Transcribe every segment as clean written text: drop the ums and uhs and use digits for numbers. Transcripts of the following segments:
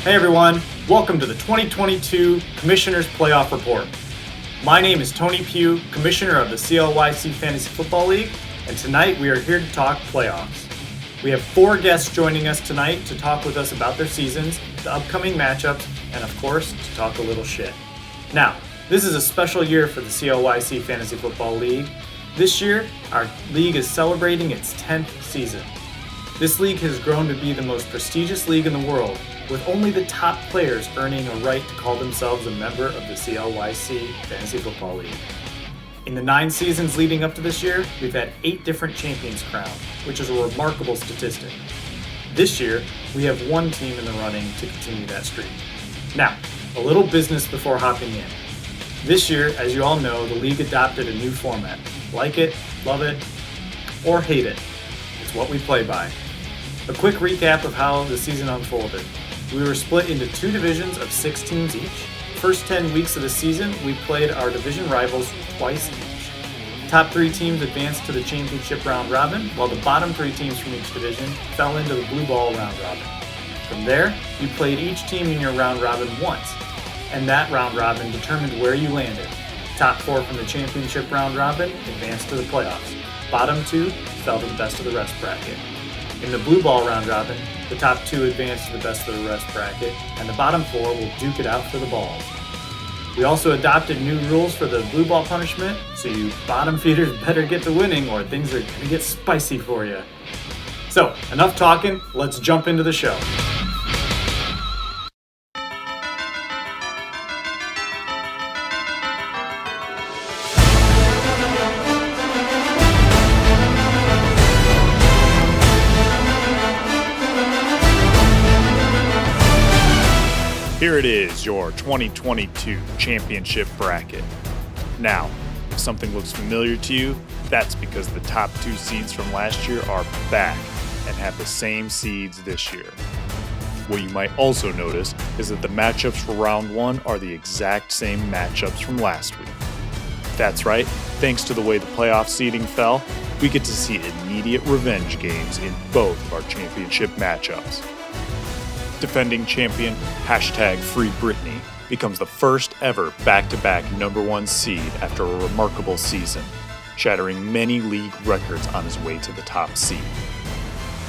Hey everyone, welcome to the 2022 Commissioners Playoff Report. My name is Tony Pugh, Commissioner of the CLYC Fantasy Football League, and tonight we are here to talk playoffs. We have 4 guests joining us tonight to talk with us about their seasons, the upcoming matchups, and of course, to talk a little shit. Now, this is a special year for the CLYC Fantasy Football League. This year, our league is celebrating its 10th season. This league has grown to be the most prestigious league in the world, with only the top players earning a right to call themselves a member of the CLYC Fantasy Football League. In the 9 seasons leading up to this year, we've had 8 different champions crowned, which is a remarkable statistic. This year, we have 1 team in the running to continue that streak. Now, a little business before hopping in. This year, as you all know, the league adopted a new format. Like it, love it, or hate it. It's what we play by. A quick recap of how the season unfolded. We were split into 2 divisions of 6 teams each. First 10 weeks of the season, we played our division rivals twice each. Top 3 teams advanced to the championship round robin, while the bottom 3 teams from each division fell into the blue ball round robin. From there, you played each team in your round robin once, and that round robin determined where you landed. Top 4 from the championship round robin advanced to the playoffs. Bottom 2 fell to the best of the rest bracket. In the blue ball round robin, the top 2 advance to the best of the rest bracket, and the bottom 4 will duke it out for the balls. We also adopted new rules for the blue ball punishment, so you bottom feeders better get to winning or things are going to get spicy for you. So, enough talking, let's jump into the show. Here it is, your 2022 championship bracket. Now, if something looks familiar to you, that's because the top 2 seeds from last year are back and have the same seeds this year. What you might also notice is that the matchups for round 1 are the exact same matchups from last week. That's right, thanks to the way the playoff seeding fell, we get to see immediate revenge games in both of our championship matchups. Defending champion #FreeBritney becomes the first ever back-to-back #1 seed after a remarkable season, shattering many league records on his way to the top seed.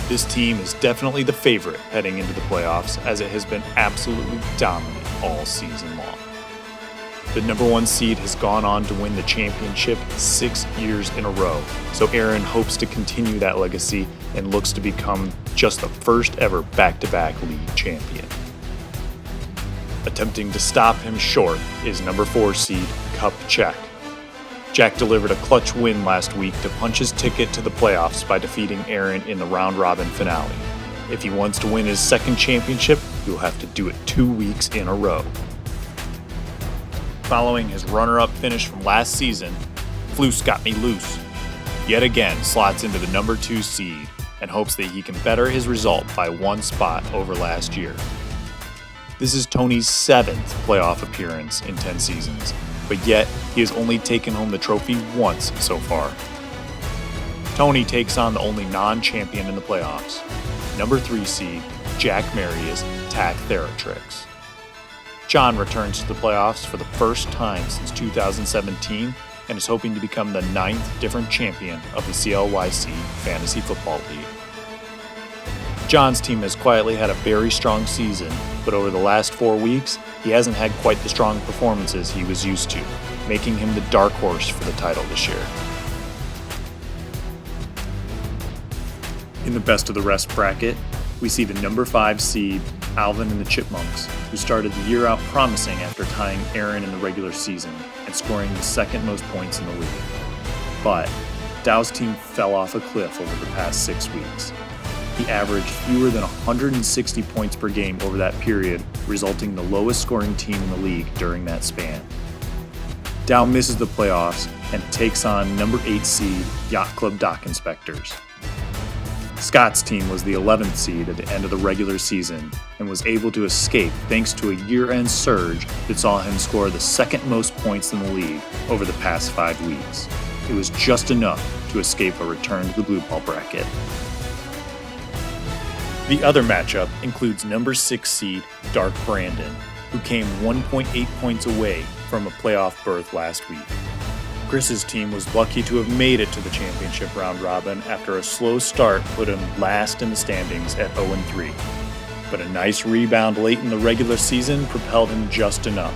This team is definitely the favorite heading into the playoffs, as it has been absolutely dominant all season long. The #1 seed has gone on to win the championship 6 years in a row, so Aaron hopes to continue that legacy and looks to become just the first ever back-to-back league champion. Attempting to stop him short is #4 seed Cup Jack. Jack delivered a clutch win last week to punch his ticket to the playoffs by defeating Aaron in the round-robin finale. If he wants to win his second championship, he'll have to do it 2 weeks in a row. Following his runner-up finish from last season, Floose Got Me Loose yet again slots into the #2 seed and hopes that he can better his result by 1 spot over last year. This is Tony's 7th playoff appearance in 10 seasons, but yet he has only taken home the trophy once so far. Tony takes on the only non-champion in the playoffs, #3 seed Jack Marius Tack Theratrix. John returns to the playoffs for the first time since 2017 and is hoping to become the 9th different champion of the CLYC Fantasy Football League. John's team has quietly had a very strong season, but over the last 4 weeks, he hasn't had quite the strong performances he was used to, making him the dark horse for the title this year. In the best of the rest bracket, we see the #5 seed Alvin and the Chipmunks, who started the year out promising after tying Aaron in the regular season and scoring the 2nd most points in the league. But Dow's team fell off a cliff over the past 6 weeks. He averaged fewer than 160 points per game over that period, resulting in the lowest scoring team in the league during that span. Dow misses the playoffs and takes on #8 seed Yacht Club Dock Inspectors. Scott's team was the 11th seed at the end of the regular season and was able to escape thanks to a year-end surge that saw him score the 2nd most points in the league over the past 5 weeks. It was just enough to escape a return to the blue ball bracket. The other matchup includes number 6 seed Dark Brandon, who came 1.8 points away from a playoff berth last week. Chris's team was lucky to have made it to the championship round robin after a slow start put him last in the standings at 0-3. But a nice rebound late in the regular season propelled him just enough.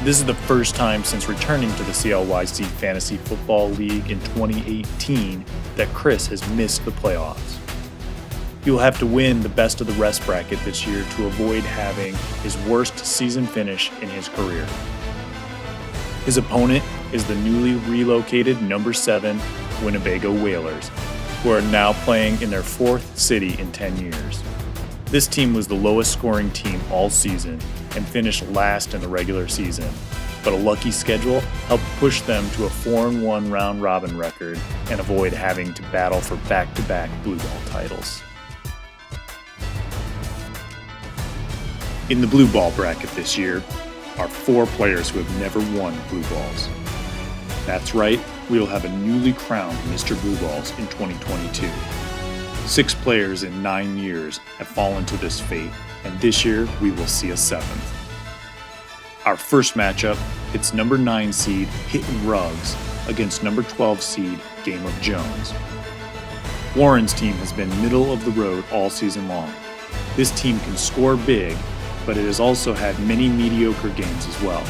This is the first time since returning to the CLYC Fantasy Football League in 2018 that Chris has missed the playoffs. He will have to win the best of the rest bracket this year to avoid having his worst season finish in his career. His opponent is the newly relocated number 7 Winnebago Whalers, who are now playing in their 4th city in 10 years. This team was the lowest scoring team all season and finished last in the regular season, but a lucky schedule helped push them to a 4-1 round robin record and avoid having to battle for back-to-back blue ball titles. In the blue ball bracket this year are 4 players who have never won blue balls. That's right, we will have a newly crowned Mr. Blue Balls in 2022. 6 players in 9 years have fallen to this fate, and this year we will see a 7th. Our first matchup hits number 9 seed Hittin' Ruggs against number 12 seed Game of Jones. Warren's team has been middle of the road all season long. This team can score big, but it has also had many mediocre games as well.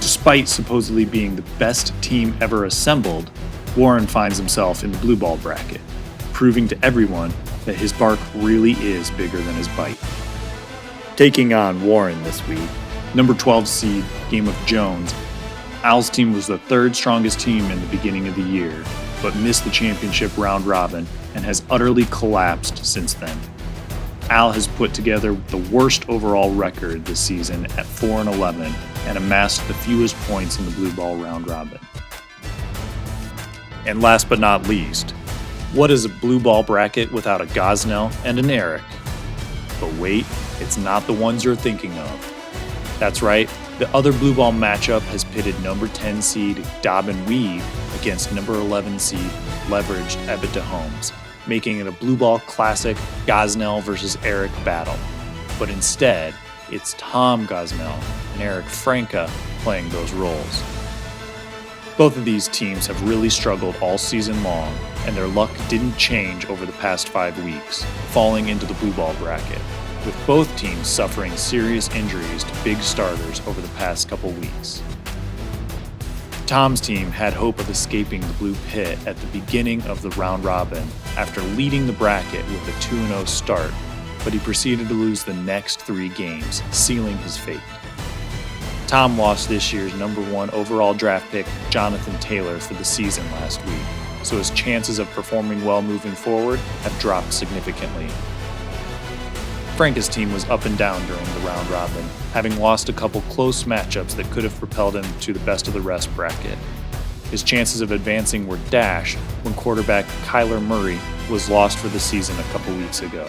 Despite supposedly being the best team ever assembled, Warren finds himself in the blue ball bracket, proving to everyone that his bark really is bigger than his bite. Taking on Warren this week, number 12 seed Game of Jones. Al's team was the 3rd strongest team in the beginning of the year, but missed the championship round robin and has utterly collapsed since then. Al has put together the worst overall record this season at 4-11 and amassed the fewest points in the blue ball round robin. And last but not least, what is a blue ball bracket without a Gosnell and an Eric? But wait, it's not the ones you're thinking of. That's right, the other blue ball matchup has pitted number 10 seed Dobbin Weave against number 11 seed leveraged Ebita Holmes, making it a blue ball classic Gosnell versus Eric battle. But instead, it's Tom Gosnell and Eric Franca playing those roles. Both of these teams have really struggled all season long, and their luck didn't change over the past 5 weeks, falling into the blue ball bracket, with both teams suffering serious injuries to big starters over the past couple weeks. Tom's team had hope of escaping the blue pit at the beginning of the round robin after leading the bracket with a 2-0 start, but he proceeded to lose the next 3 games, sealing his fate. Tom lost this year's number 1 overall draft pick, Jonathan Taylor, for the season last week, so his chances of performing well moving forward have dropped significantly. Franca's team was up and down during the round robin, having lost a couple close matchups that could have propelled him to the best of the rest bracket. His chances of advancing were dashed when quarterback Kyler Murray was lost for the season a couple weeks ago.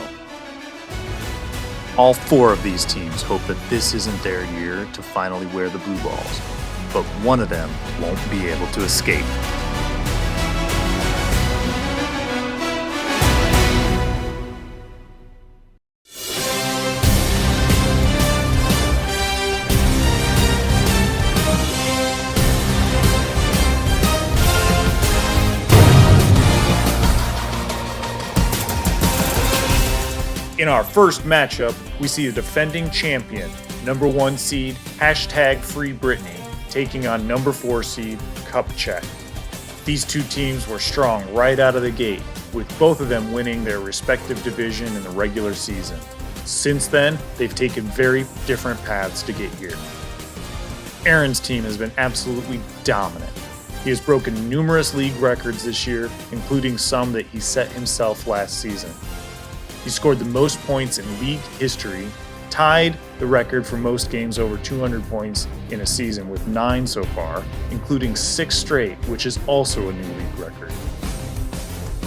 All 4 of these teams hope that this isn't their year to finally wear the blue balls, but one of them won't be able to escape. In our first matchup, we see the defending champion, number 1 seed, #Free Britney, taking on number 4 seed, Cupcheck. These 2 teams were strong right out of the gate, with both of them winning their respective division in the regular season. Since then, they've taken very different paths to get here. Aaron's team has been absolutely dominant. He has broken numerous league records this year, including some that he set himself last season. He scored the most points in league history, tied the record for most games over 200 points in a season with 9 so far, including 6 straight, which is also a new league record.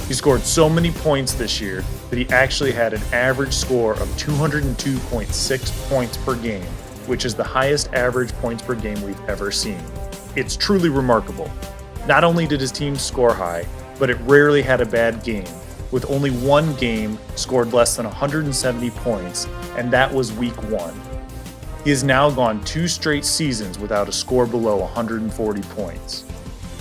He scored so many points this year that he actually had an average score of 202.6 points per game, which is the highest average points per game we've ever seen. It's truly remarkable. Not only did his team score high, but it rarely had a bad game, with only one game scored less than 170 points, and that was Week 1. He has now gone 2 straight seasons without a score below 140 points.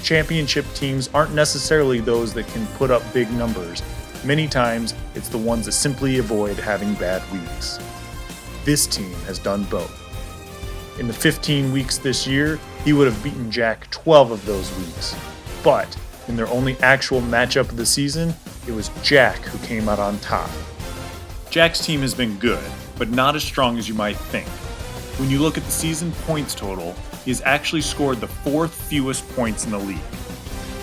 Championship teams aren't necessarily those that can put up big numbers. Many times, it's the ones that simply avoid having bad weeks. This team has done both. In the 15 weeks this year, he would have beaten Jack 12 of those weeks. But in their only actual matchup of the season, it was Jack who came out on top. Jack's team has been good, but not as strong as you might think. When you look at the season points total, he has actually scored the 4th fewest points in the league.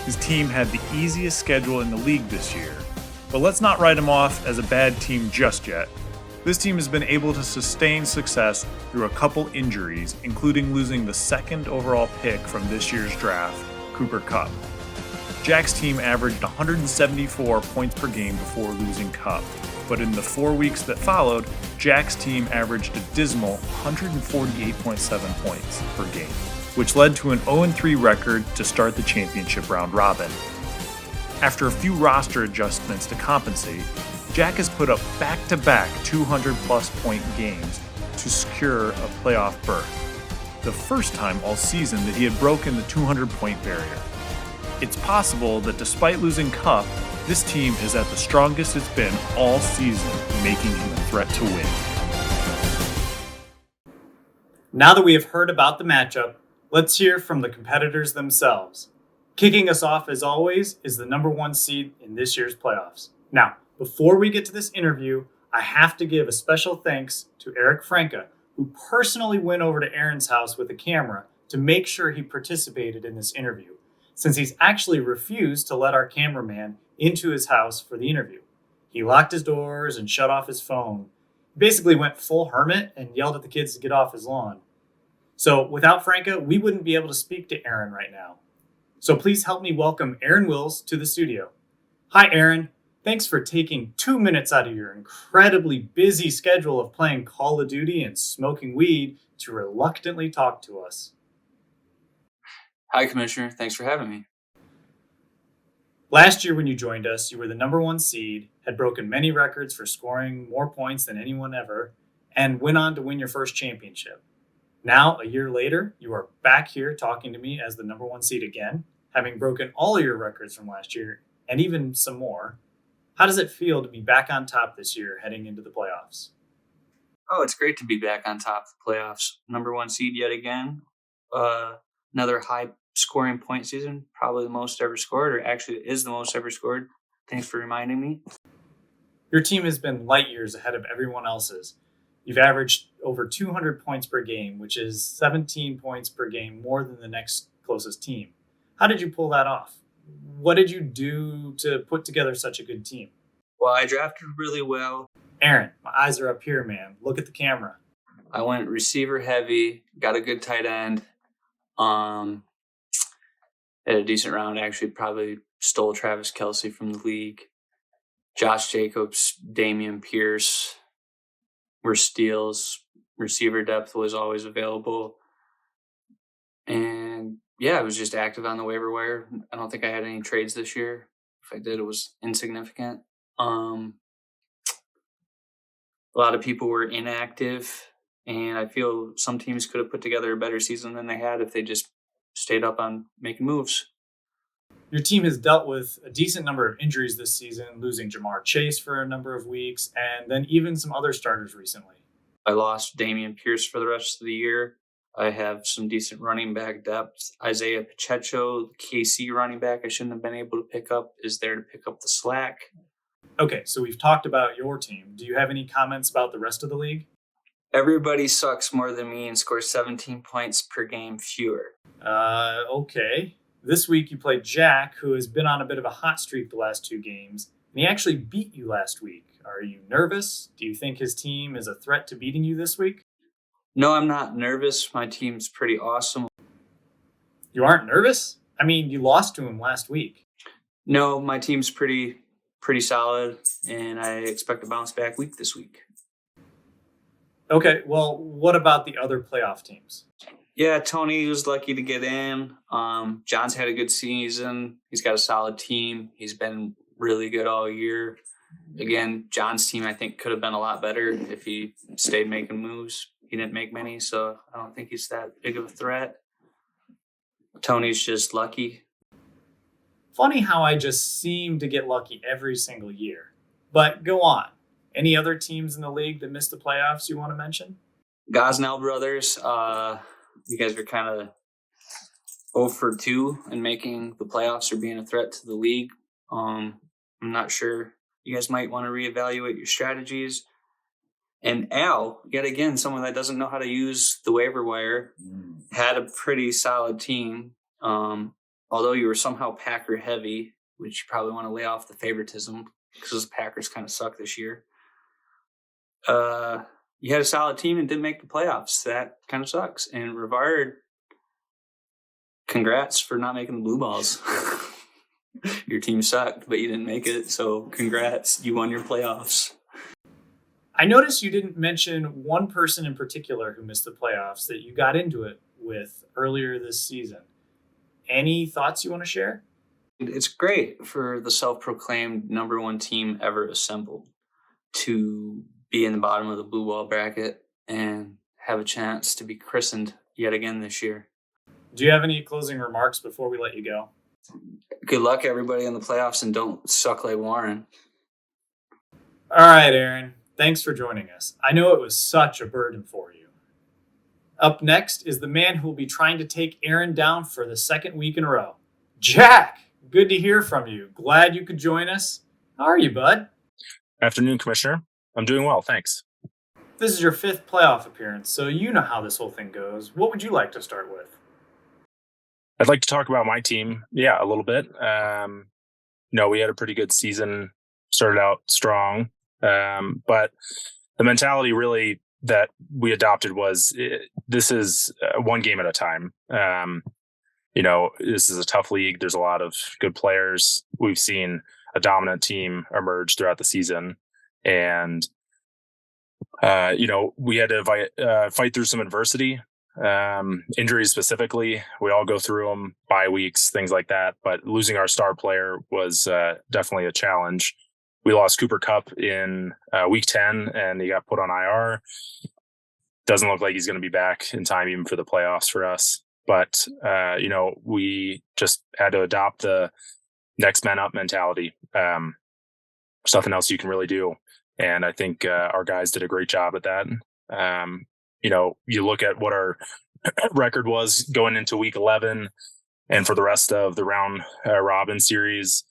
His team had the easiest schedule in the league this year, but let's not write him off as a bad team just yet. This team has been able to sustain success through a couple injuries, including losing the 2nd overall pick from this year's draft, Cooper Kupp. Jack's team averaged 174 points per game before losing Kupp, but in the 4 weeks that followed, Jack's team averaged a dismal 148.7 points per game, which led to an 0-3 record to start the championship round robin. After a few roster adjustments to compensate, Jack has put up back-to-back 200-plus point games to secure a playoff berth, the first time all season that he had broken the 200-point barrier. It's possible that despite losing Kupp, this team is at the strongest it's been all season, making him a threat to win. Now that we have heard about the matchup, let's hear from the competitors themselves. Kicking us off, as always, is the number 1 seed in this year's playoffs. Now, before we get to this interview, I have to give a special thanks to Eric Franca, who personally went over to Aaron's house with a camera to make sure he participated in this interview, since he's actually refused to let our cameraman into his house for the interview. He locked his doors and shut off his phone. He basically went full hermit and yelled at the kids to get off his lawn. So without Franca, we wouldn't be able to speak to Aaron right now. So please help me welcome Aaron Wills to the studio. Hi, Aaron. Thanks for taking 2 minutes out of your incredibly busy schedule of playing Call of Duty and smoking weed to reluctantly talk to us. Hi, Commissioner. Thanks for having me. Last year when you joined us, you were the number 1 seed, had broken many records for scoring more points than anyone ever, and went on to win your first championship. Now, a year later, you are back here talking to me as the number 1 seed again, having broken all your records from last year, and even some more. How does it feel to be back on top this year heading into the playoffs? Oh, it's great to be back on top of the playoffs. Number 1 seed yet again. Another high-scoring point season, probably the most ever scored, or actually is the most ever scored. Thanks for reminding me. Your team has been light years ahead of everyone else's. You've averaged over 200 points per game, which is 17 points per game more than the next closest team. How did you pull that off? What did you do to put together such a good team? Well, I drafted really well. Aaron, my eyes are up here, man. Look at the camera. I went receiver heavy, got a good tight end. Had a decent round, actually probably stole Travis Kelce from the league. Josh Jacobs, Damian Pierce were steals. Receiver depth was always available. And yeah, I was just active on the waiver wire. I don't think I had any trades this year. If I did, it was insignificant. A lot of people were inactive, and I feel some teams could have put together a better season than they had if they just stayed up on making moves. Your team has dealt with a decent number of injuries this season, losing Jamar Chase for a number of weeks, and then even some other starters recently. I lost Damian Pierce for the rest of the year. I have some decent running back depth. Isaiah Pacheco, the KC running back I shouldn't have been able to pick up, is there to pick up the slack. Okay, so we've talked about your team. Do you have any comments about the rest of the league? Everybody sucks more than me and scores 17 points per game fewer. Okay. This week you played Jack, who has been on a bit of a hot streak the last 2 games, and he actually beat you last week. Are you nervous? Do you think his team is a threat to beating you this week? No, I'm not nervous. My team's pretty awesome. You aren't nervous? I mean, you lost to him last week. No, my team's pretty solid, and I expect a bounce back week this week. Okay, well, what about the other playoff teams? Yeah, Tony was lucky to get in. John's had a good season. He's got a solid team. He's been really good all year. Again, John's team, I think, could have been a lot better if he stayed making moves. He didn't make many, so I don't think he's that big of a threat. Tony's just lucky. Funny how I just seem to get lucky every single year. But go on. Any other teams in the league that missed the playoffs you want to mention? Gosnell brothers, you guys are kind of 0 for 2 in making the playoffs or being a threat to the league. I'm not sure. You guys might want to reevaluate your strategies. And Al, yet again, someone that doesn't know how to use the waiver wire, had a pretty solid team. Although you were somehow Packer heavy, which you probably want to lay off the favoritism because the Packers kind of suck this year. You had a solid team and didn't make the playoffs. That kind of sucks. And Rivard, congrats for not making the blue balls. Your team sucked, but you didn't make it. So congrats. You won your playoffs. I noticed you didn't mention one person in particular who missed the playoffs that you got into it with earlier this season. Any thoughts you want to share? It's great for the self-proclaimed number 1 team ever assembled to be in the bottom of the blue ball bracket and have a chance to be christened yet again this year. Do you have any closing remarks before we let you go? Good luck, everybody, in the playoffs, and don't suck like Warren. All right, Aaron. Thanks for joining us. I know it was such a burden for you. Up next is the man who will be trying to take Aaron down for the second week in a row. Jack, good to hear from you. Glad you could join us. How are you, bud? Afternoon, Commissioner. I'm doing well, thanks. This is your 5th playoff appearance, so you know how this whole thing goes. What would you like to start with? I'd like to talk about my team, a little bit. We had a pretty good season, started out strong, but the mentality really that we adopted was this is one game at a time. This is a tough league. There's a lot of good players. We've seen a dominant team emerge throughout the season. And, we had to fight through some adversity, injuries specifically. We all go through them, bye weeks, things like that. But losing our star player was definitely a challenge. We lost Cooper Kupp in week 10, and he got put on IR. Doesn't look like he's going to be back in time even for the playoffs for us. But, we just had to adopt the next man up mentality. There's nothing else you can really do. And I think our guys did a great job at that. You look at what our record was going into week 11 and for the rest of the round robin series,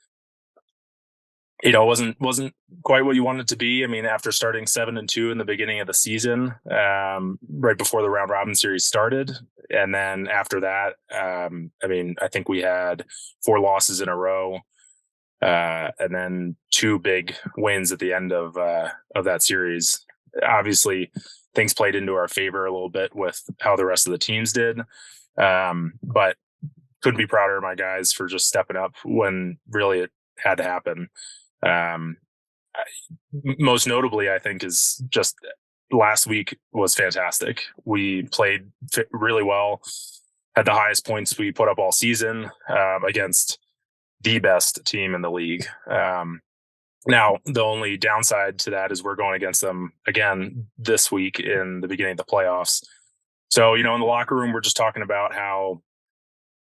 wasn't quite what you wanted it to be. I mean, after starting 7-2 in the beginning of the season, right before the round robin series started. And then after that, I think we had 4 losses in a row. And then 2 big wins at the end of that series. Obviously, things played into our favor a little bit with how the rest of the teams did. But couldn't be prouder of my guys for just stepping up when really it had to happen. Most notably, I think, is just last week was fantastic. We played really well, had the highest points we put up all season against the best team in the league. Now, the only downside to that is we're going against them again this week in the beginning of the playoffs. So, in the locker room, we're just talking about how,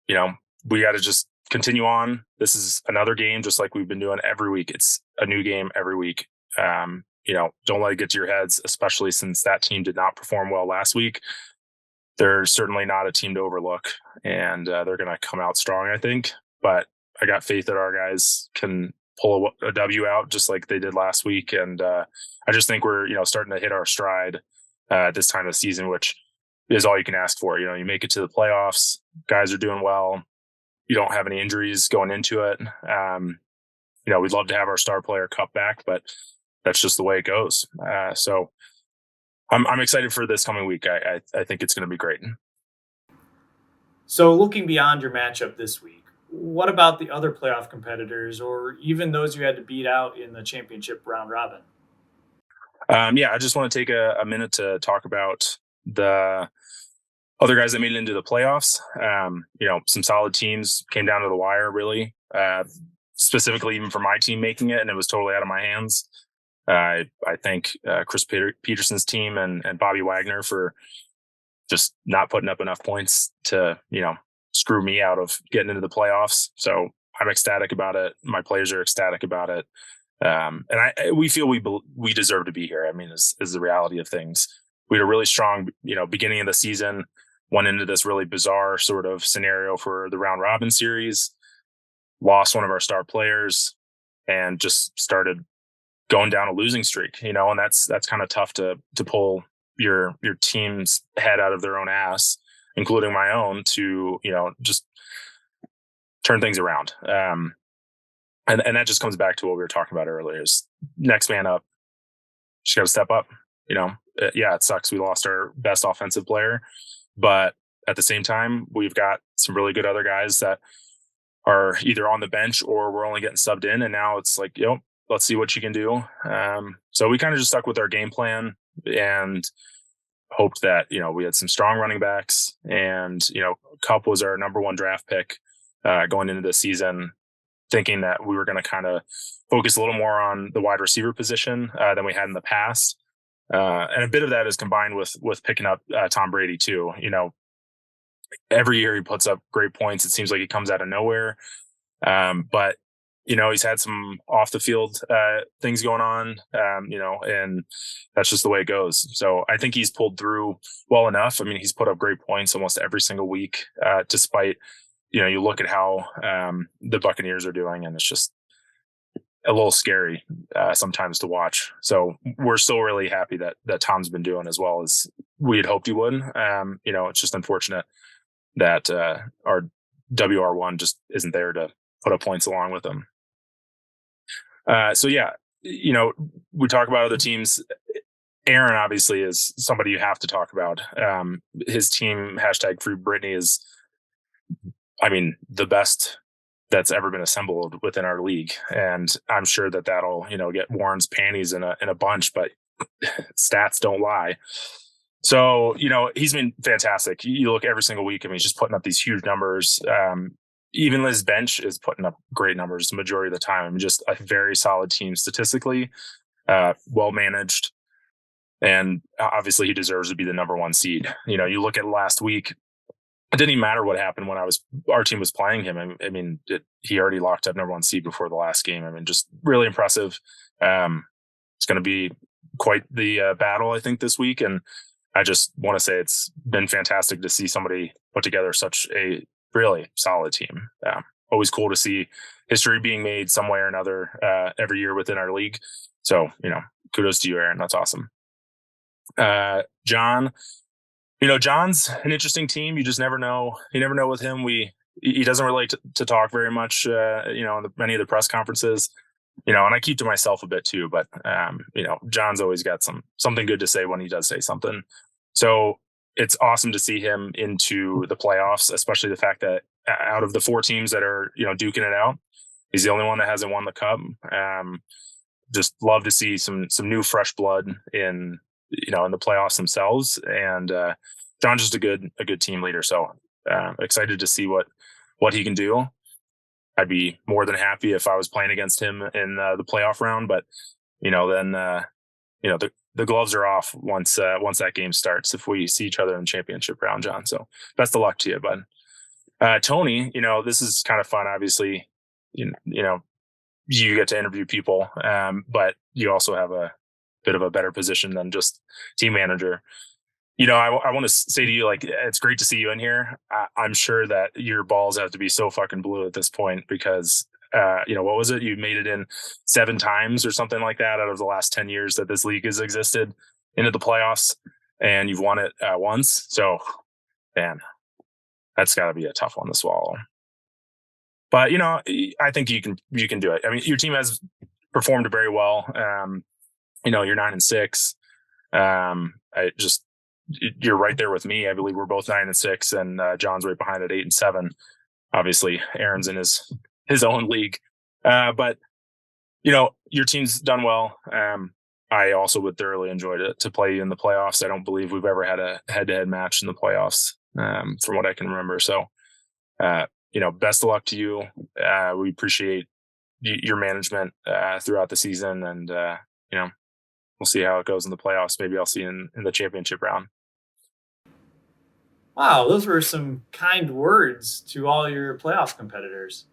we got to just continue on. This is another game, just like we've been doing every week. It's a new game every week. Don't let it get to your heads, especially since that team did not perform well last week. They're certainly not a team to overlook, and they're going to come out strong, I think. But I got faith that our guys can pull a W out just like they did last week. And I just think we're, starting to hit our stride this time of the season, which is all you can ask for. You make it to the playoffs, guys are doing well. You don't have any injuries going into it. We'd love to have our star player Kupp back, but that's just the way it goes. So I'm excited for this coming week. I think it's going to be great. So looking beyond your matchup this week, what about the other playoff competitors or even those you had to beat out in the championship round robin? I just want to take a minute to talk about the other guys that made it into the playoffs. Some solid teams came down to the wire, really. specifically even for my team making it, and it was totally out of my hands. I thank Chris Peterson's team and Bobby Wagner for just not putting up enough points to, screw me out of getting into the playoffs. So I'm ecstatic about it. My players are ecstatic about it. And we feel we deserve to be here. I mean, is the reality of things. We had a really strong, beginning of the season, went into this really bizarre sort of scenario for the round robin series, lost one of our star players, and just started going down a losing streak, and that's kind of tough to pull your team's head out of their own ass, including my own, to, just turn things around. And that just comes back to what we were talking about earlier, is next man up. Just got to step up. Yeah, it sucks. We lost our best offensive player, but at the same time, we've got some really good other guys that are either on the bench or we're only getting subbed in. And now it's like, let's see what you can do. So we kind of just stuck with our game plan and hoped that, we had some strong running backs, and, Kupp was our number one draft pick going into the season, thinking that we were going to kind of focus a little more on the wide receiver position than we had in the past. And a bit of that is combined with picking up Tom Brady too. Every year he puts up great points. It seems like he comes out of nowhere. But he's had some off the field things going on, and that's just the way it goes. So I think he's pulled through well enough. I mean, he's put up great points almost every single week, despite, you look at how the Buccaneers are doing, and it's just a little scary sometimes to watch. So we're still really happy that Tom's been doing as well as we had hoped he would. It's just unfortunate that our WR1 just isn't there to put up points along with him. So yeah, we talk about other teams. Aaron obviously is somebody you have to talk about. His team, #FreeBritney, is, the best that's ever been assembled within our league. And I'm sure that'll, get Warren's panties in a bunch, but stats don't lie. So, he's been fantastic. You look every single week, he's just putting up these huge numbers. Even his bench is putting up great numbers the majority of the time. Just a very solid team statistically, well managed. And obviously he deserves to be the number one seed. You look at last week, it didn't even matter what happened when our team was playing him. He already locked up number one seed before the last game. Just really impressive. It's going to be quite the battle, I think, this week. And I just want to say it's been fantastic to see somebody put together such a really solid team. Always cool to see history being made some way or another every year within our league. So, kudos to you, Aaron. That's awesome. John, John's an interesting team. You just never know. You never know with him. He doesn't really to talk very much, in many of the press conferences, and I keep to myself a bit too, but, John's always got something good to say when he does say something. So it's awesome to see him into the playoffs, especially the fact that out of the 4 teams that are, duking it out, he's the only one that hasn't won the Cup. Just love to see some new fresh blood in the playoffs themselves. And John's just a good team leader. So excited to see what he can do. I'd be more than happy if I was playing against him in the playoff round, but then the gloves are off once that game starts, if we see each other in the championship round, John. So best of luck to you, bud. Tony, this is kind of fun. Obviously, you get to interview people, but you also have a bit of a better position than just team manager. I want to say to you, it's great to see you in here. I'm sure that your balls have to be so fucking blue at this point because, what was it? You made it in 7 times or something like that out of the last 10 years that this league has existed into the playoffs, and you've won it once. So, man, that's got to be a tough one to swallow. But, I think you can do it. Your team has performed very well. You're 9-6. You're right there with me. I believe we're both 9-6, and John's right behind at 8-7. Obviously, Aaron's in his own league. But your team's done well. I also would thoroughly enjoy to play you in the playoffs. I don't believe we've ever had a head-to-head match in the playoffs, from what I can remember. So, best of luck to you. We appreciate your management throughout the season, and we'll see how it goes in the playoffs. Maybe I'll see you in the championship round. Wow, those were some kind words to all your playoff competitors.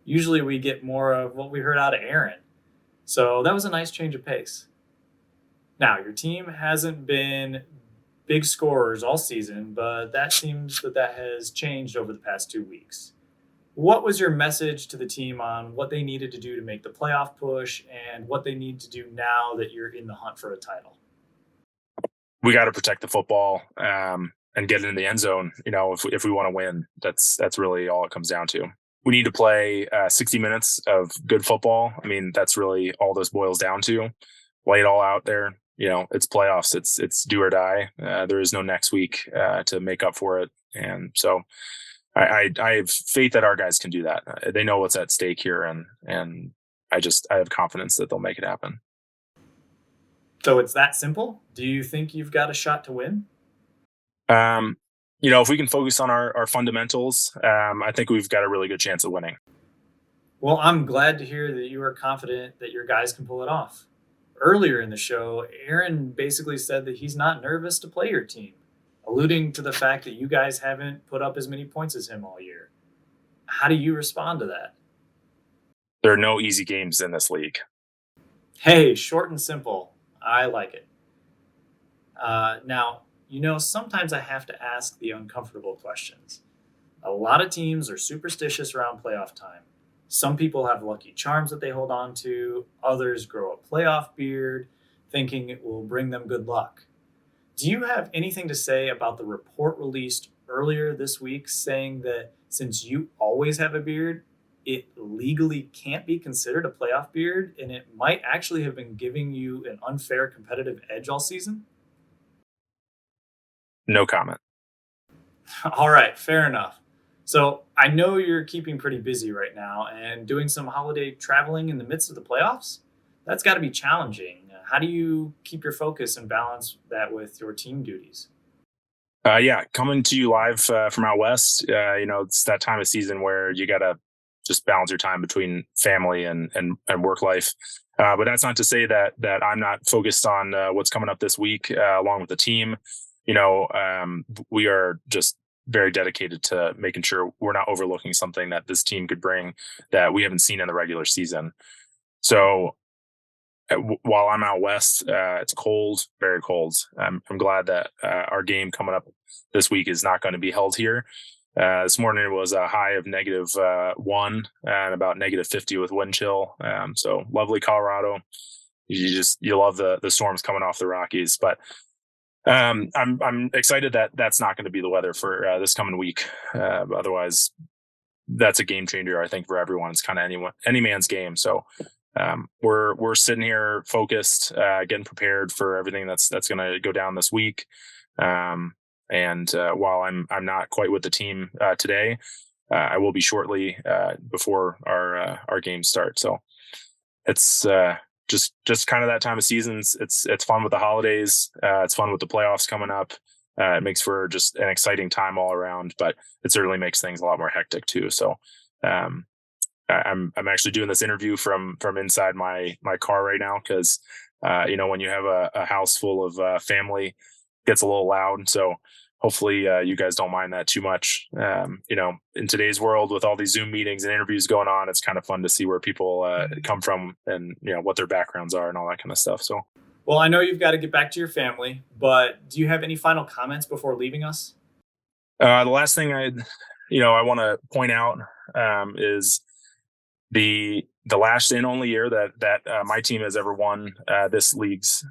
Usually we get more of what we heard out of Aaron. So that was a nice change of pace. Now, your team hasn't been big scorers all season, but that seems that has changed over the past 2 weeks. What was your message to the team on what they needed to do to make the playoff push and what they need to do now that you're in the hunt for a title? We got to protect the football and get it in the end zone. If we want to win, that's really all it comes down to. We need to play 60 minutes of good football. I mean, that's really all this boils down to. Lay it all out there. It's playoffs. It's do or die. There is no next week to make up for it. And so I have faith that our guys can do that. They know what's at stake here. And I have confidence that they'll make it happen. So it's that simple? Do you think you've got a shot to win? If we can focus on our fundamentals, I think we've got a really good chance of winning. Well, I'm glad to hear that you are confident that your guys can pull it off. Earlier in the show, Aaron basically said that he's not nervous to play your team, alluding to the fact that you guys haven't put up as many points as him all year. How do you respond to that? There are no easy games in this league. Hey, short and simple. I like it. Now, sometimes I have to ask the uncomfortable questions. A lot of teams are superstitious around playoff time. Some people have lucky charms that they hold on to. Others grow a playoff beard, thinking it will bring them good luck. Do you have anything to say about the report released earlier this week saying that since you always have a beard, it legally can't be considered a playoff beard and it might actually have been giving you an unfair competitive edge all season? No comment. All right, fair enough. So I know you're keeping pretty busy right now and doing some holiday traveling in the midst of the playoffs. That's got to be challenging. How do you keep your focus and balance that with your team duties? Coming to you live from out west. It's that time of season where you got to just balance your time between family and work life. But that's not to say that I'm not focused on what's coming up this week along with the team. We are just very dedicated to making sure we're not overlooking something that this team could bring that we haven't seen in the regular season. So while I'm out west, it's cold, very cold. I'm glad that our game coming up this week is not going to be held here. This morning it was a high of -1 and about -50 with wind chill. So lovely Colorado. You love the storms coming off the Rockies, but I'm excited that that's not going to be the weather for this coming week. Otherwise, that's a game changer, I think, for everyone. It's kind of any man's game. So we're sitting here focused, getting prepared for everything that's going to go down this week. And while I'm not quite with the team today, I will be shortly before our games start. So it's just kind of that time of season. It's fun with the holidays. It's fun with the playoffs coming up. It makes for just an exciting time all around, but it certainly makes things a lot more hectic too. So I'm actually doing this interview from inside my car right now because when you have a house full of family, it gets a little loud. So hopefully you guys don't mind that too much. In today's world with all these Zoom meetings and interviews going on, it's kind of fun to see where people come from and what their backgrounds are and all that kind of stuff. So, well, I know you've got to get back to your family, but do you have any final comments before leaving us? The last thing I want to point out is the last and only year that my team has ever won this league's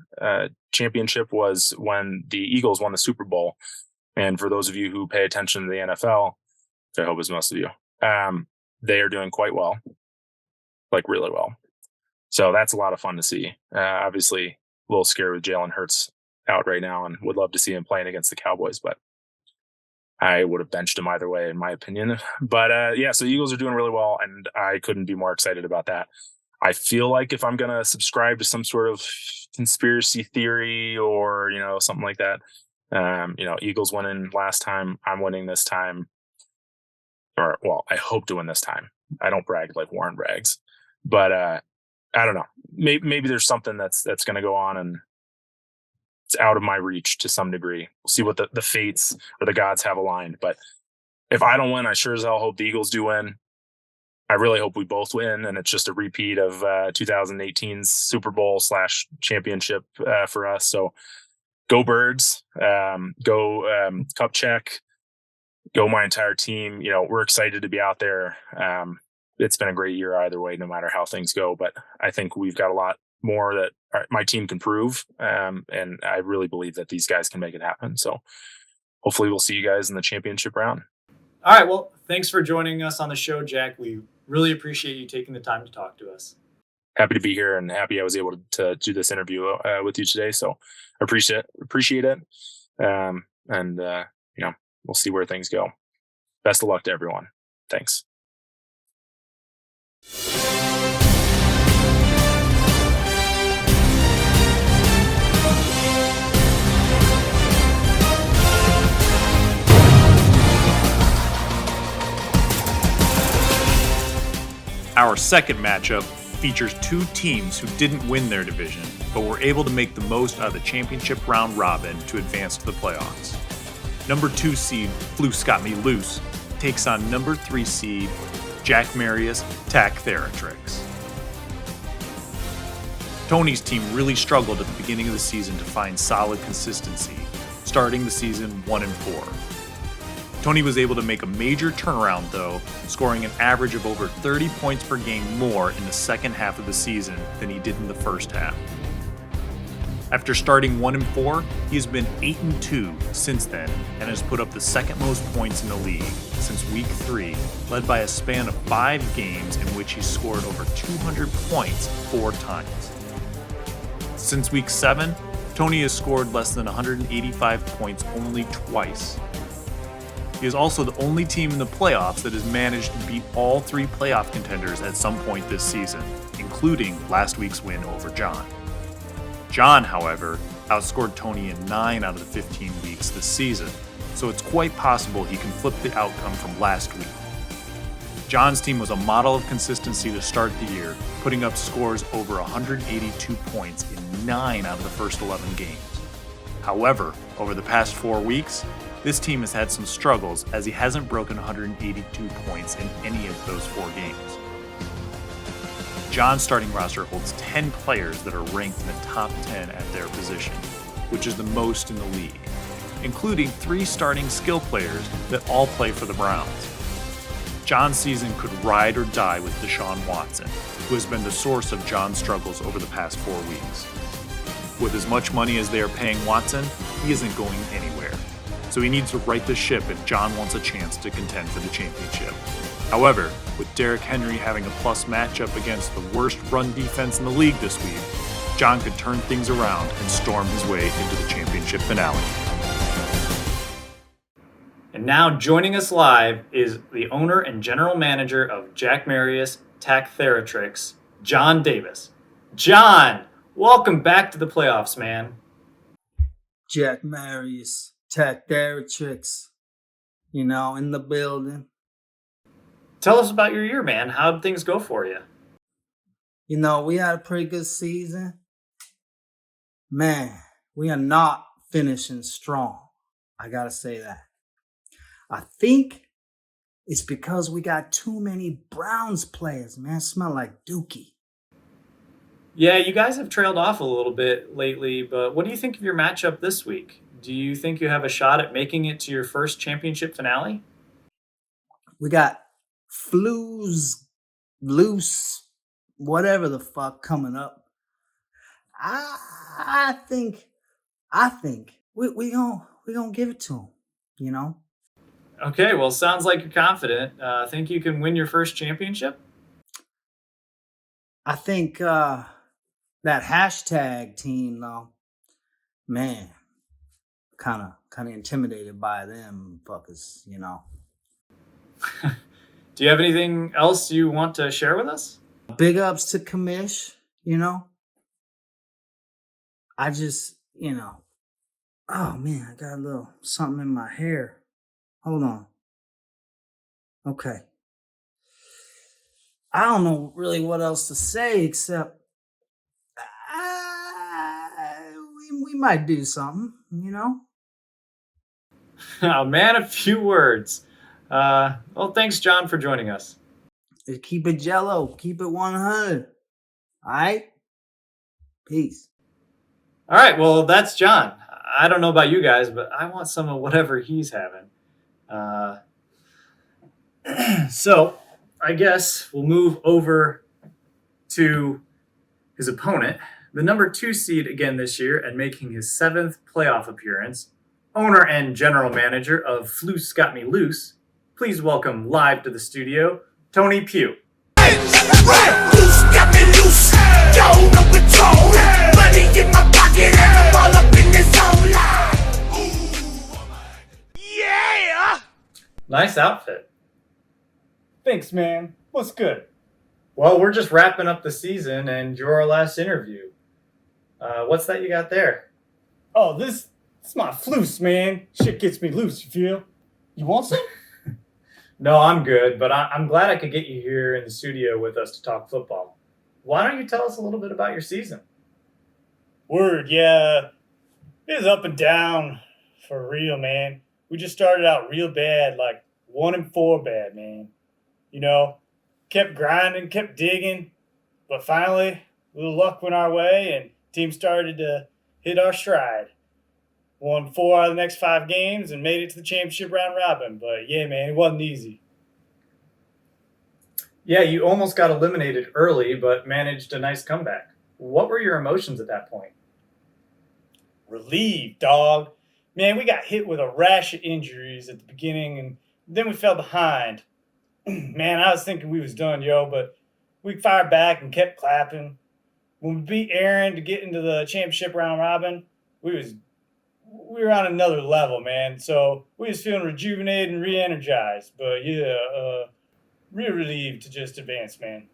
championship was when the Eagles won the Super Bowl. And for those of you who pay attention to the NFL, which I hope is most of you, they are doing quite well, like really well. So that's a lot of fun to see. Obviously, a little scared with Jalen Hurts out right now and would love to see him playing against the Cowboys, but I would have benched him either way, in my opinion. But so Eagles are doing really well, and I couldn't be more excited about that. I feel like if I'm going to subscribe to some sort of conspiracy theory or, something like that, Eagles winning last time, I'm winning this time. I hope to win this time. I don't brag like Warren brags. But I don't know. Maybe there's something that's going to go on, and it's out of my reach to some degree. We'll see what the fates or the gods have aligned. But if I don't win, I sure as hell hope the Eagles do win. I really hope we both win, and it's just a repeat of 2018's Super Bowl / championship for us. So go Birds, go Cup Check, go my entire team. We're excited to be out there. It's been a great year either way, no matter how things go. But I think we've got a lot more that my team can prove, and I really believe that these guys can make it happen. So hopefully we'll see you guys in the championship round. All right. Well, thanks for joining us on the show, Jack. We really appreciate you taking the time to talk to us. Happy to be here, and happy I was able to do this interview with you today. So I appreciate it. And we'll see where things go. Best of luck to everyone. Thanks. Our second matchup features two teams who didn't win their division, but were able to make the most out of the championship round robin to advance to the playoffs. Number 2 seed Floose Got Me Loose takes on number 3 seed Jack Marius Tac Theratrix. Tony's team really struggled at the beginning of the season to find solid consistency, starting the season 1-4. Tony was able to make a major turnaround though, scoring an average of over 30 points per game more in the second half of the season than he did in the first half. After starting 1-4, he has been 8-2 since then and has put up the second most points in the league since week 3, led by a span of 5 games in which he scored over 200 points 4 times. Since week 7, Tony has scored less than 185 points only twice. He is also the only team in the playoffs that has managed to beat all 3 playoff contenders at some point this season, including last week's win over John. John, however, outscored Tony in 9 out of the 15 weeks this season, so it's quite possible he can flip the outcome from last week. John's team was a model of consistency to start the year, putting up scores over 182 points in 9 out of the first 11 games. However, over the past 4 weeks, this team has had some struggles as he hasn't broken 182 points in any of those 4 games. John's starting roster holds 10 players that are ranked in the top 10 at their position, which is the most in the league, including 3 starting skill players that all play for the Browns. John's season could ride or die with Deshaun Watson, who has been the source of John's struggles over the past 4 weeks. With as much money as they are paying Watson, he isn't going anywhere. So he needs to right the ship if John wants a chance to contend for the championship. However, with Derrick Henry having a plus matchup against the worst run defense in the league this week, John could turn things around and storm his way into the championship finale. And now joining us live is the owner and general manager of Jack Marius Tac Theratrix, John Davis. John, welcome back to the playoffs, man. Jack Marius Tac Theratrix, in the building. Tell us about your year, man. How'd things go for you? We had a pretty good season. Man, we are not finishing strong. I gotta say that. I think it's because we got too many Browns players, man. Smell like Dookie. Yeah, you guys have trailed off a little bit lately, but what do you think of your matchup this week? Do you think you have a shot at making it to your first championship finale? We got Floose, Loose, whatever the fuck coming up. I think we gonna give it to him. Okay, well, sounds like you're confident. Think you can win your first championship? I think that hashtag team, though, man, kind of intimidated by them fuckers. Do you have anything else you want to share with us? Big ups to Commish. I just, oh man, I got a little something in my hair. Hold on. Okay. I don't know really what else to say except we might do something, you know? Oh, man, a few words. Well, thanks, John, for joining us. Keep it jello. Keep it 100. All right? Peace. All right, well, that's John. I don't know about you guys, but I want some of whatever he's having. So I guess we'll move over to his opponent, the number 2 seed again this year and making his 7th playoff appearance, owner and general manager of Floose Got Me Loose. Please welcome live to the studio, Tony Pugh. Yeah! Nice outfit. Thanks, man. What's good? Well, we're just wrapping up the season and you're our last interview. What's that you got there? Oh, this is my floose, man. Shit gets me loose, you feel? You want some? No, I'm good, but I'm glad I could get you here in the studio with us to talk football. Why don't you tell us a little bit about your season? Word, yeah. It was up and down for real, man. We just started out real bad, like 1-4 bad, man. You know, kept grinding, kept digging, but finally, a little luck went our way and team started to hit our stride. Won 4 out of the next 5 games and made it to the championship round robin. But yeah, man, it wasn't easy. Yeah, you almost got eliminated early, but managed a nice comeback. What were your emotions at that point? Relieved, dog. Man, we got hit with a rash of injuries at the beginning and then we fell behind. Man, I was thinking we was done, yo, but we fired back and kept clapping. When we beat Aaron to get into the championship round robin, we were on another level, man. So we was feeling rejuvenated and re-energized. But yeah, real relieved to just advance, man.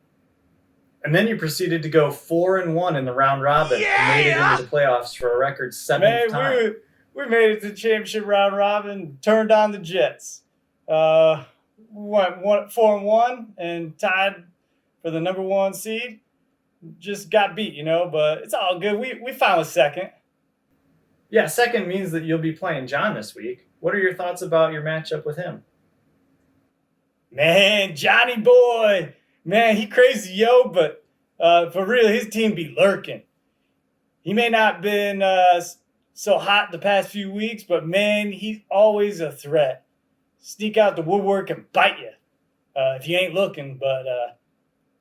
And then you proceeded to go 4-1 in the round robin and made it into the playoffs for a record 7th time. We made it to the championship round robin, turned on the Jets. We went 4-1 and tied for the number 1 seed. Just got beat, you know, but it's all good. We found a second. Yeah, second means that you'll be playing John this week. What are your thoughts about your matchup with him? Man, Johnny boy. Man, he crazy, yo, but for real, his team be lurking. He may not been so hot the past few weeks, but man, he's always a threat. Sneak out the woodwork and bite you if you ain't looking. But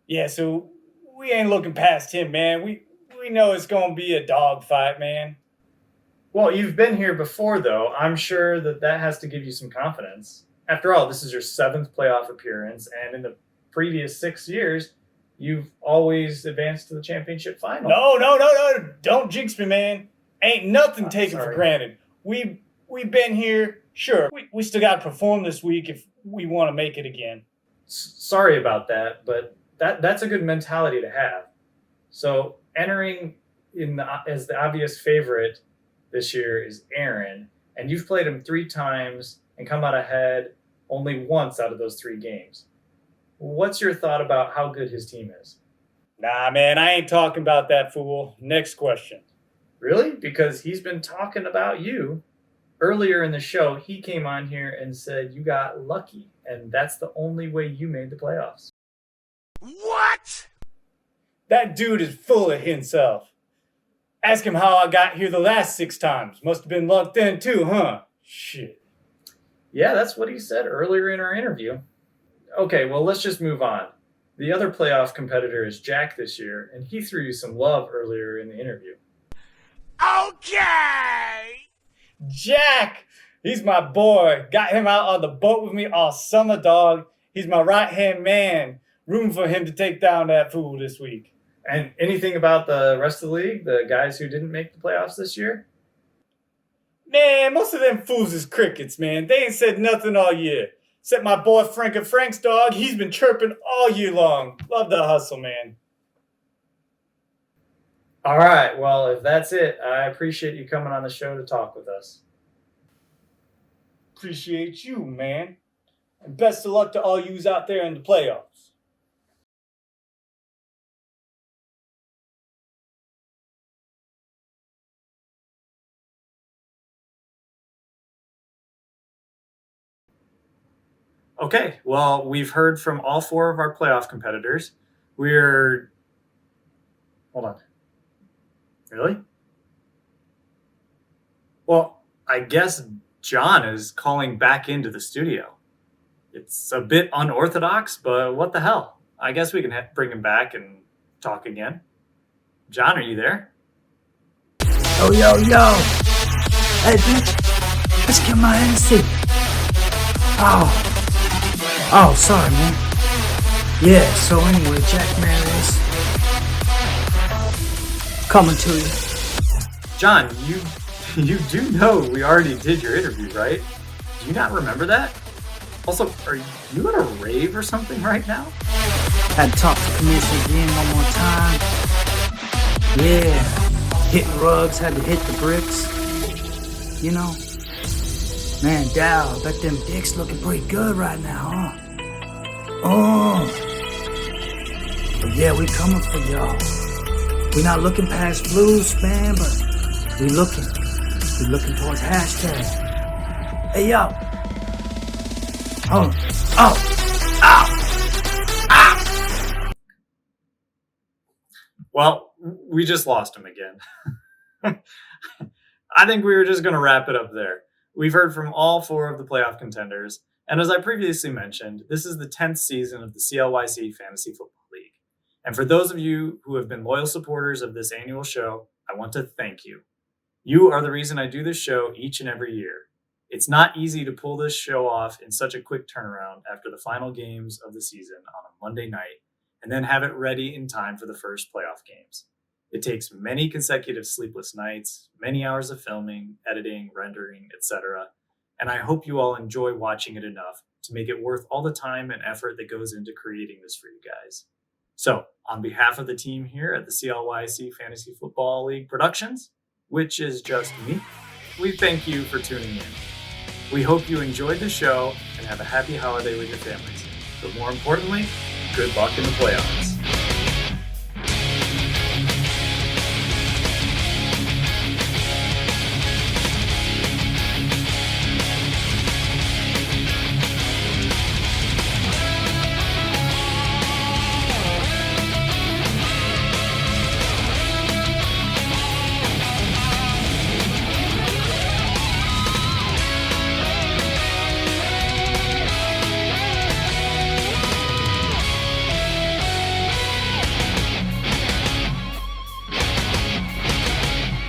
yeah, so we ain't looking past him, man. We know it's going to be a dogfight, man. Well, you've been here before, though. I'm sure that has to give you some confidence. After all, this is your 7th playoff appearance, and in the previous 6 years, you've always advanced to the championship final. No. Don't jinx me, man. Ain't nothing taken sorry. for granted. We've been here. Sure, we still got to perform this week if we want to make it again. Sorry about that, but that's a good mentality to have. So entering as the obvious favorite this year is Aaron, and you've played him 3 times and come out ahead only once out of those 3 games. What's your thought about how good his team is? Nah, man, I ain't talking about that fool. Next question. Really? Because he's been talking about you. Earlier in the show, he came on here and said you got lucky, and that's the only way you made the playoffs. What? That dude is full of himself. Ask him how I got here the last 6 times. Must have been luck then too, huh? Shit. Yeah, that's what he said earlier in our interview. Okay, well, let's just move on. The other playoff competitor is Jack this year, and he threw you some love earlier in the interview. Okay! Jack! He's my boy. Got him out on the boat with me all summer, dog. He's my right-hand man. Room for him to take down that fool this week. And anything about the rest of the league, the guys who didn't make the playoffs this year? Man, most of them fools is crickets, man. They ain't said nothing all year. Except my boy Frank and Frank's dog. He's been chirping all year long. Love the hustle, man. All right, well, if that's it, I appreciate you coming on the show to talk with us. Appreciate you, man. And best of luck to all yous out there in the playoffs. Okay, well, we've heard from all 4 of our playoff competitors. Hold on. Really? Well, I guess John is calling back into the studio. It's a bit unorthodox, but what the hell? I guess we can bring him back and talk again. John, are you there? Yo. Hey, bitch. Let's get my Hennessy. Oh, sorry, man. Yeah, so anyway, Jack Marius. Coming to you. John, you do know we already did your interview, right? Do you not remember that? Also, are you at a rave or something right now? Had to talk to Commissioner again one more time. Yeah, hitting rugs, had to hit the bricks. You know? Man, Dow, I bet them dicks looking pretty good right now, huh? Oh. But yeah, we coming for y'all. We not looking past blues, man, but we looking towards hashtag. Hey, yo. Well, we just lost him again. I think we were just going to wrap it up there. We've heard from all 4 of the playoff contenders, and as I previously mentioned, this is the 10th season of the CLYC Fantasy Football League. And for those of you who have been loyal supporters of this annual show, I want to thank you. You are the reason I do this show each and every year. It's not easy to pull this show off in such a quick turnaround after the final games of the season on a Monday night, and then have it ready in time for the first playoff games. It takes many consecutive sleepless nights, many hours of filming, editing, rendering, etc. And I hope you all enjoy watching it enough to make it worth all the time and effort that goes into creating this for you guys. So, on behalf of the team here at the CLYC Fantasy Football League Productions, which is just me, we thank you for tuning in. We hope you enjoyed the show and have a happy holiday with your families. But more importantly, good luck in the playoffs.